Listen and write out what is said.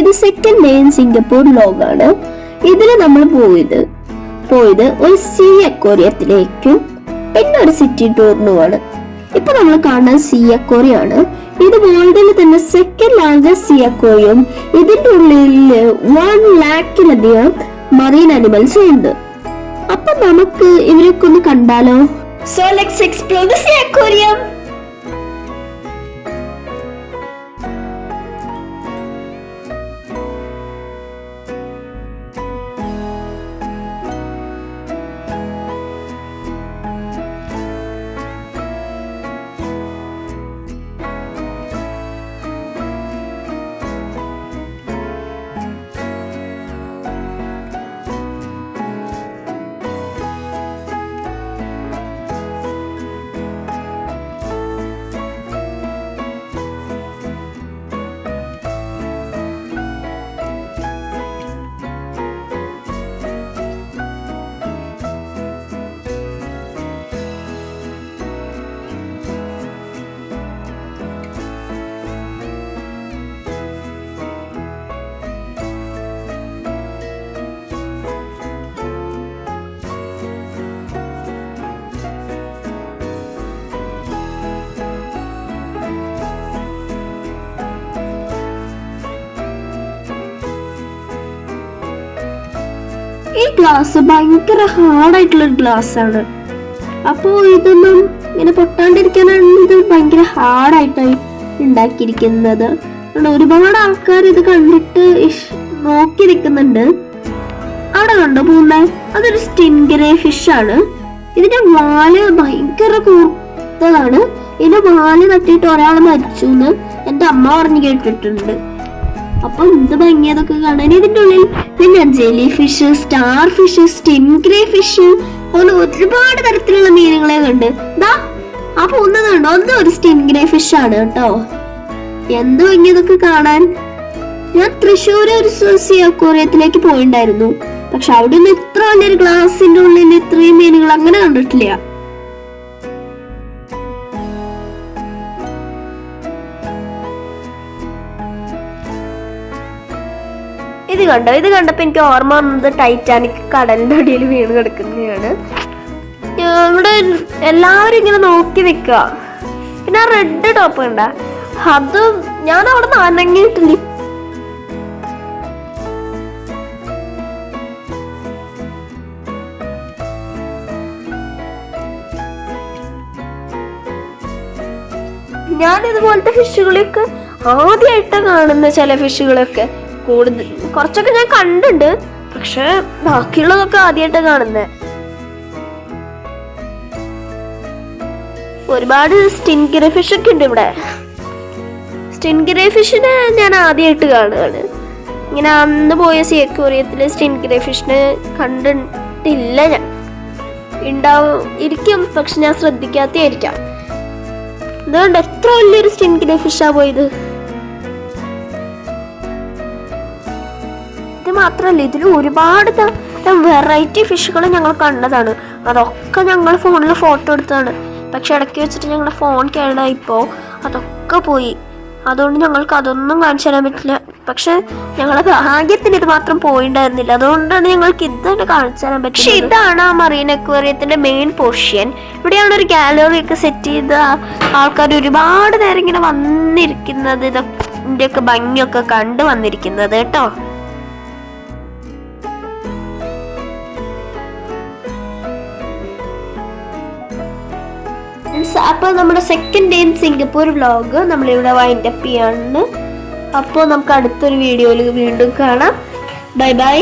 ഇത് second day in Singapore വ്ലോഗാണ്. ഇതിൽ നമ്മൾ പോയത് ഒരു സീ അക്വേറിയത്തിലേക്കും പിന്നെ ഒരു സിറ്റി ടൂറിനുമാണ്. ഇപ്പൊ നമ്മൾ കാണുന്നത് സീ അക്വേറിയാണ്. ഇത് വേൾഡിൽ തന്നെ സെക്കൻഡ് ലാർജസ്റ്റ് സീ അക്വേറിയം. ഇതിന്റെ ഉള്ളിൽ 1 lakhലധികം മറീൻ അനിമൽസ് ഉണ്ട്. അപ്പൊ നമുക്ക് ഇവരൊക്കെ ഒന്ന് കണ്ടാലോ? So let's explore the sea aquarium. ഈ ഗ്ലാസ് ഭയങ്കര ഹാർഡായിട്ടുള്ള ഗ്ലാസ് ആണ്. അപ്പോൾ ഇതൊന്നും ഇങ്ങനെ പൊട്ടാണ്ടിരിക്കാനാണ് ഇത് ഭയങ്കര ഹാർഡായിട്ടായി ഉണ്ടാക്കിയിരിക്കുന്നത്. ഒരുപാട് ആൾക്കാർ ഇത് കണ്ടിട്ട് നോക്കി നിൽക്കുന്നുണ്ട്. അവിടെ കണ്ടോ പോകുന്നേ? അതൊരു സ്റ്റിൻഗ്രേ ഫിഷ് ആണ്. ഇതിന്റെ വാല് ഭയങ്കര കൂർത്തതാണ്. ഇതിന്റെ വാല് തട്ടിയിട്ട് ഒരാൾ മരിച്ചു എന്ന് എന്റെ അമ്മ പറഞ്ഞു കേട്ടിട്ടുണ്ട്. അപ്പൊ എന്ത് ഭംഗിയതൊക്കെ കാണാൻ. ഇതിന്റെ ഉള്ളിൽ പിന്നെ jelly fish, star fish, stingray fish, അങ്ങനെ ഒരുപാട് തരത്തിലുള്ള മീനുകളെ കണ്ട്. ദാ ആ പോകുന്നത് കണ്ടോ? അത് ഒരു സ്റ്റിൻഗ്രേ ഫിഷ് ആണ് കേട്ടോ. എന്ത് ഭംഗിയതൊക്കെ കാണാൻ. ഞാൻ തൃശ്ശൂർ ഒരു സീ അക്വേറിയത്തിലേക്ക് പോയിണ്ടായിരുന്നു. പക്ഷെ അവിടെ നിന്ന് ഇത്ര വലിയൊരു ഗ്ലാസിന്റെ ഉള്ളിൽ ഇത്രയും മീനുകൾ അങ്ങനെ കണ്ടിട്ടില്ല. ഇത് കണ്ടപ്പോ എനിക്ക് ഓർമ്മ വന്നത് ടൈറ്റാനിക് കടലിന്റെ അടിയിൽ വീണ് കിടക്കുന്നതാണ്. ഇവിടെ എല്ലാവരും ഇങ്ങനെ നോക്കി നിൽക്കുക. പിന്നെ ആ റെഡ് ടോപ്പ് കണ്ട, അത് ഞാൻ അവിടെ നനങ്ങിയിട്ടില്ല. ഞാൻ ഇതുപോലത്തെ ഫിഷുകളൊക്കെ ആദ്യമായിട്ടാണ് കാണുന്ന. ചില ഫിഷുകളൊക്കെ കുറച്ചൊക്കെ ഞാൻ കണ്ടിട്ടുണ്ട്, പക്ഷെ ബാക്കിയുള്ളതൊക്കെ ആദ്യമായിട്ട് കാണുന്നത്. ഒരുപാട് സ്റ്റിൻഗ്രേ ഫിഷ് ഒക്കെ ഉണ്ട് ഇവിടെ. സ്റ്റിൻഗ്രേ ഫിഷിനെ ഞാൻ ആദ്യമായിട്ട് കാണുകയാണ്. ഇങ്ങനെ അന്ന് പോയ സീ അക്വേറിയത്തില് സ്റ്റിൻഗ്രേ ഫിഷിനെ കണ്ടിട്ടില്ല ഞാൻ. ഇരിക്കും, പക്ഷെ ഞാൻ ശ്രദ്ധിക്കാത്തയായിരിക്കാം. ഇതുകൊണ്ട് എത്ര വലിയൊരു സ്റ്റിൻഗ്രേ ഫിഷാ പോയത്. മാത്രല്ല ഇതിൽ ഒരുപാട് വെറൈറ്റി ഫിഷുകൾ ഞങ്ങൾ കണ്ടതാണ്. അതൊക്കെ ഞങ്ങൾ ഫോണിൽ ഫോട്ടോ എടുത്തതാണ്. പക്ഷെ ഇടയ്ക്ക് വെച്ചിട്ട് ഞങ്ങളുടെ ഫോൺ കേടായിപ്പോ അതൊക്കെ പോയി. അതുകൊണ്ട് ഞങ്ങൾക്ക് അതൊന്നും കാണിച്ചു തരാൻ പറ്റില്ല. പക്ഷെ ഞങ്ങളുടെ ഭാഗ്യത്തിന് ഇത് മാത്രം പോയിണ്ടായിരുന്നില്ല. അതുകൊണ്ടാണ് ഞങ്ങൾക്ക് ഇത് തന്നെ കാണിച്ചു തരാൻ പറ്റും. പക്ഷെ ഇതാണ് ആ മറീൻ അക്വേറിയത്തിന്റെ മെയിൻ പോർഷൻ. ഇവിടെയാണ് ഒരു ഗാലറി ഒക്കെ സെറ്റ് ചെയ്ത് ആൾക്കാർ ഒരുപാട് നേരം ഇങ്ങനെ വന്നിരിക്കുന്നത്. ഇതിന്റെയൊക്കെ ഭംഗിയൊക്കെ കണ്ടു വന്നിരിക്കുന്നത് കേട്ടോ. അപ്പോൾ നമ്മുടെ second day in Singapore vlog നമ്മളിവിടെ വൈൻഡ് അപ്പ് ചെയ്യാണ്. അപ്പോൾ നമുക്ക് അടുത്തൊരു വീഡിയോയിൽ വീണ്ടും കാണാം. Bye bye.